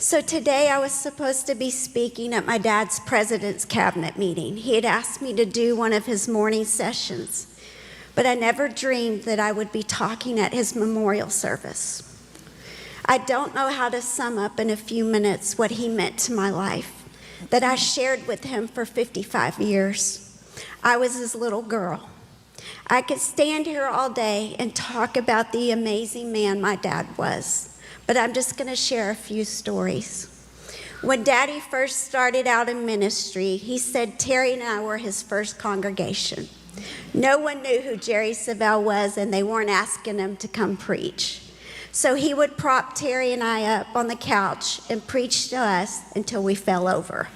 So today I was supposed to be speaking at my dad's president's cabinet meeting. He had asked me to do one of his morning sessions, but I never dreamed that I would be talking at his memorial service. I don't know how to sum up in a few minutes what he meant to my life, that I shared with him for 55 years. I was his little girl. I could stand here all day and talk about the amazing man my dad was. But I'm just going to share a few stories. When Daddy first started out in ministry, he said Terry and I were his first congregation. No one knew who Jerry Savelle was, and they weren't asking him to come preach. So he would prop Terry and I up on the couch and preach to us until we fell over.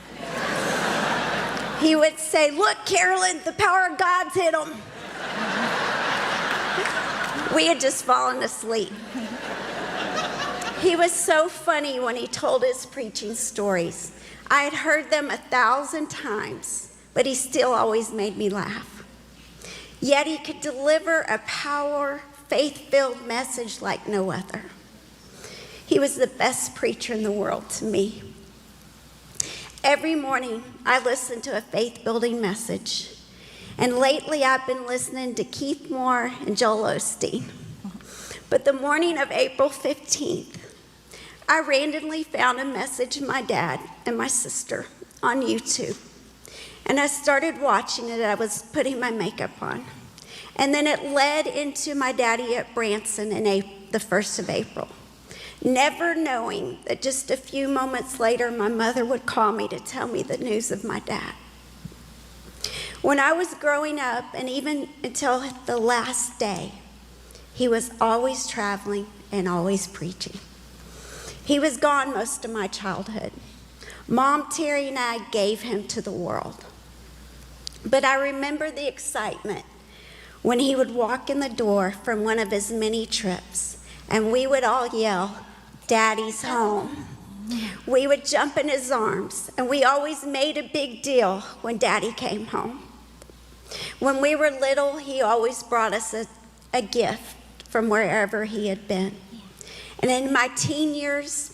He would say, "Look, Carolyn, the power of God's hit him." We had just fallen asleep. He was so funny when he told his preaching stories. I had heard them 1,000 times, but he still always made me laugh. Yet he could deliver a power, faith-filled message like no other. He was the best preacher in the world to me. Every morning, I listened to a faith-building message. And lately, I've been listening to Keith Moore and Joel Osteen. But the morning of April 15th, I randomly found a message of my dad and my sister on YouTube. And I started watching it. I was putting my makeup on. And then it led into my daddy at Branson in the 1st of April. Never knowing that just a few moments later, my mother would call me to tell me the news of my dad. When I was growing up, and even until the last day, he was always traveling and always preaching. He was gone most of my childhood. Mom, Terry, and I gave him to the world. But I remember the excitement when he would walk in the door from one of his many trips, and we would all yell, "Daddy's home." We would jump in his arms, and we always made a big deal when Daddy came home. When we were little, he always brought us a gift from wherever he had been. And in my teen years,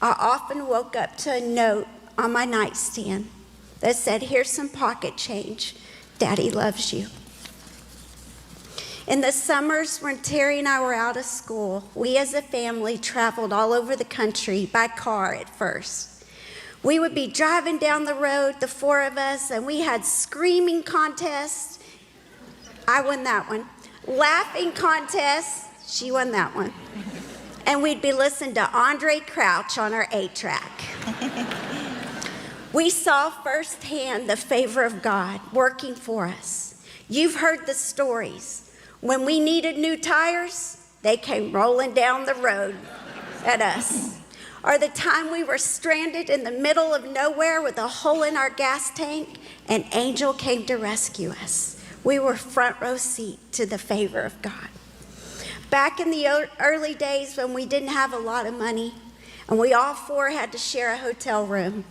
I often woke up to a note on my nightstand that said, "Here's some pocket change. Daddy loves you." In the summers when Terry and I were out of school, we as a family traveled all over the country by car at first. We would be driving down the road, the four of us, and we had screaming contests. I won that one. Laughing contests. She won that one. And we'd be listening to Andre Crouch on our 8-track. We saw firsthand the favor of God working for us. You've heard the stories. When we needed new tires, they came rolling down the road at us. Or the time we were stranded in the middle of nowhere with a hole in our gas tank, an angel came to rescue us. We were front row seat to the favor of God. Back in the early days when we didn't have a lot of money, and we all four had to share a hotel room,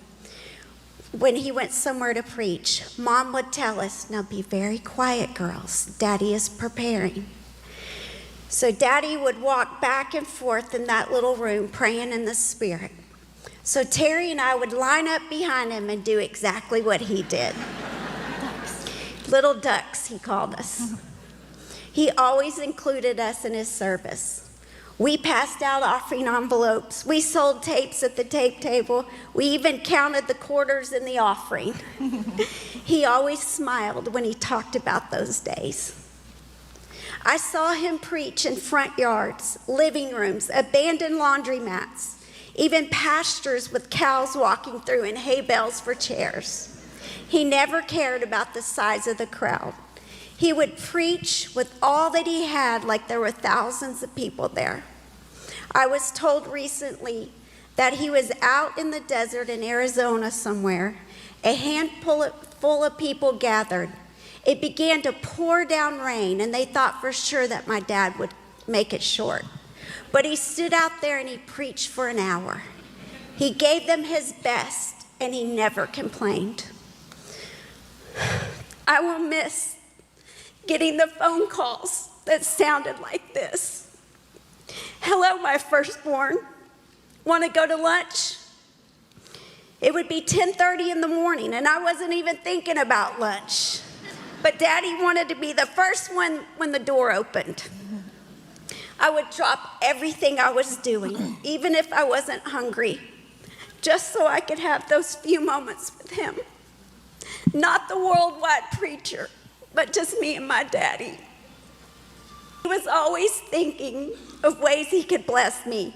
when he went somewhere to preach, Mom would tell us, "Now be very quiet, girls. Daddy is preparing." So Daddy would walk back and forth in that little room praying in the Spirit. So Terry and I would line up behind him and do exactly what he did. Little ducks, he called us. He always included us in his service. We passed out offering envelopes. We sold tapes at the tape table. We even counted the quarters in the offering. He always smiled when he talked about those days. I saw him preach in front yards, living rooms, abandoned laundromats, even pastures with cows walking through and hay bales for chairs. He never cared about the size of the crowd. He would preach with all that he had like there were thousands of people there. I was told recently that he was out in the desert in Arizona somewhere. A handful full of people gathered. It began to pour down rain, and they thought for sure that my dad would make it short. But he stood out there and he preached for an hour. He gave them his best, and he never complained. I will miss getting the phone calls that sounded like this. "Hello, my firstborn. Want to go to lunch? It would be 10:30 in the morning, and I wasn't even thinking about lunch. But Daddy wanted to be the first one when the door opened. I would drop everything I was doing, even if I wasn't hungry, just so I could have those few moments with him. Not the worldwide preacher, but just me and my daddy. He was always thinking of ways he could bless me.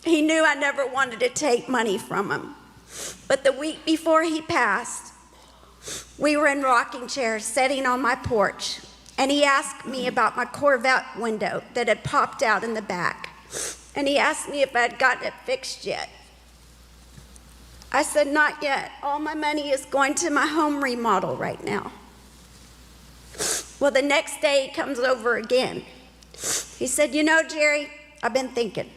He knew I never wanted to take money from him. But the week before he passed, we were in rocking chairs sitting on my porch, and he asked me about my Corvette window that had popped out in the back. And he asked me if I'd gotten it fixed yet. I said, not yet. All my money is going to my home remodel right now. Well, the next day he comes over again. He said, you know, Jerry, I've been thinking,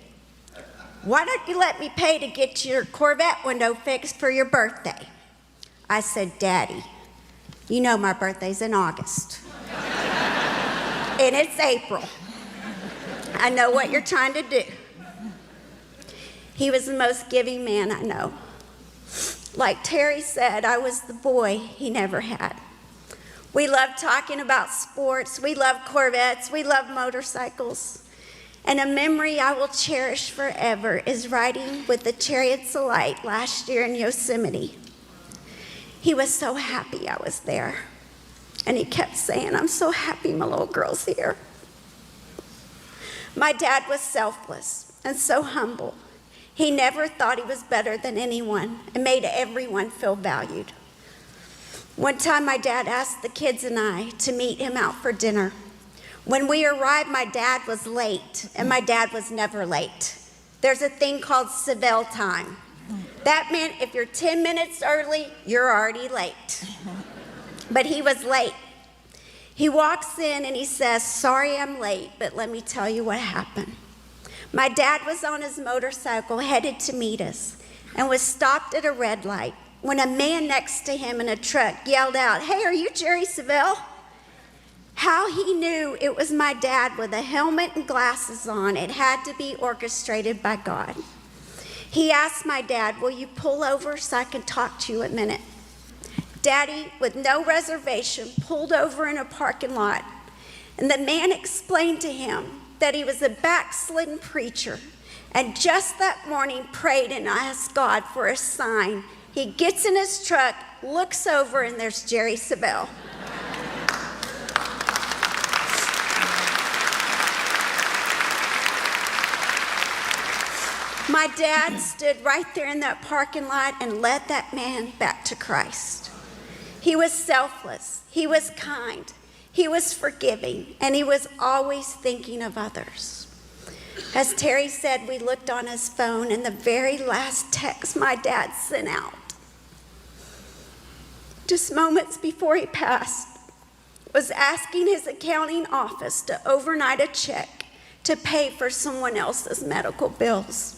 why don't you let me pay to get your Corvette window fixed for your birthday? I said, Daddy, you know my birthday's in August. And it's April. I know what you're trying to do. He was the most giving man I know. Like Terry said, I was the boy he never had. We loved talking about sports. We loved Corvettes. We loved motorcycles. And a memory I will cherish forever is riding with the Chariots of Light last year in Yosemite. He was so happy I was there. And he kept saying, I'm so happy my little girl's here. My dad was selfless and so humble. He never thought he was better than anyone and made everyone feel valued. One time my dad asked the kids and I to meet him out for dinner. When we arrived, my dad was late, and my dad was never late. There's a thing called Savelle time. That meant if you're 10 minutes early, you're already late. But he was late. He walks in and he says, sorry I'm late, but let me tell you what happened. My dad was on his motorcycle headed to meet us and was stopped at a red light when a man next to him in a truck yelled out, hey, are you Jerry Savelle? How he knew it was my dad with a helmet and glasses on, it had to be orchestrated by God. He asked my dad, will you pull over so I can talk to you a minute? Daddy, with no reservation, pulled over in a parking lot, and the man explained to him that he was a backslidden preacher, and just that morning prayed and asked God for a sign. He gets in his truck, looks over, and there's Jerry Savelle. My dad stood right there in that parking lot and led that man back to Christ. He was selfless, he was kind, he was forgiving, and he was always thinking of others. As Terry said, we looked on his phone, and the very last text my dad sent out, just moments before he passed, was asking his accounting office to overnight a check to pay for someone else's medical bills.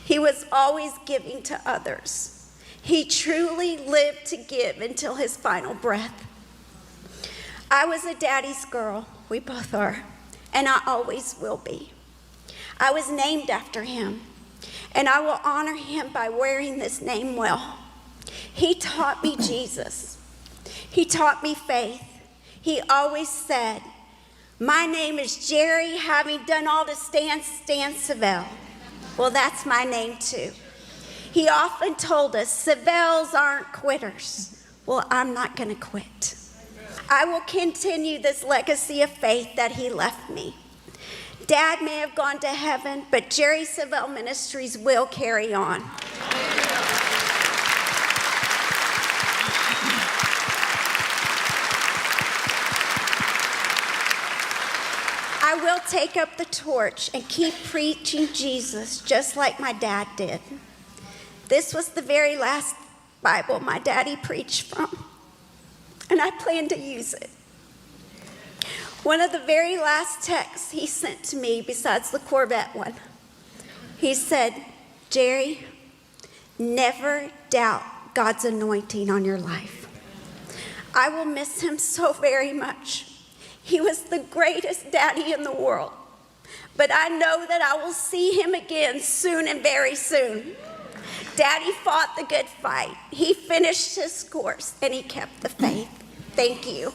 He was always giving to others. He truly lived to give until his final breath. I was a daddy's girl, we both are, and I always will be. I was named after him, and I will honor him by wearing this name well. He taught me Jesus. He taught me faith. He always said, my name is Jerry, having done all to stand Savelle. Well, that's my name too. He often told us, Savelles aren't quitters. Well, I'm not going to quit. I will continue this legacy of faith that he left me. Dad may have gone to heaven, but Jerry Savelle Ministries will carry on. I will take up the torch and keep preaching Jesus just like my dad did. This was the very last Bible my daddy preached from, and I plan to use it. One of the very last texts he sent to me, besides the Corvette one, he said, Jerry, never doubt God's anointing on your life. I will miss him so very much. He was the greatest daddy in the world, but I know that I will see him again soon and very soon. Daddy fought the good fight. He finished his course, and he kept the faith. Thank you.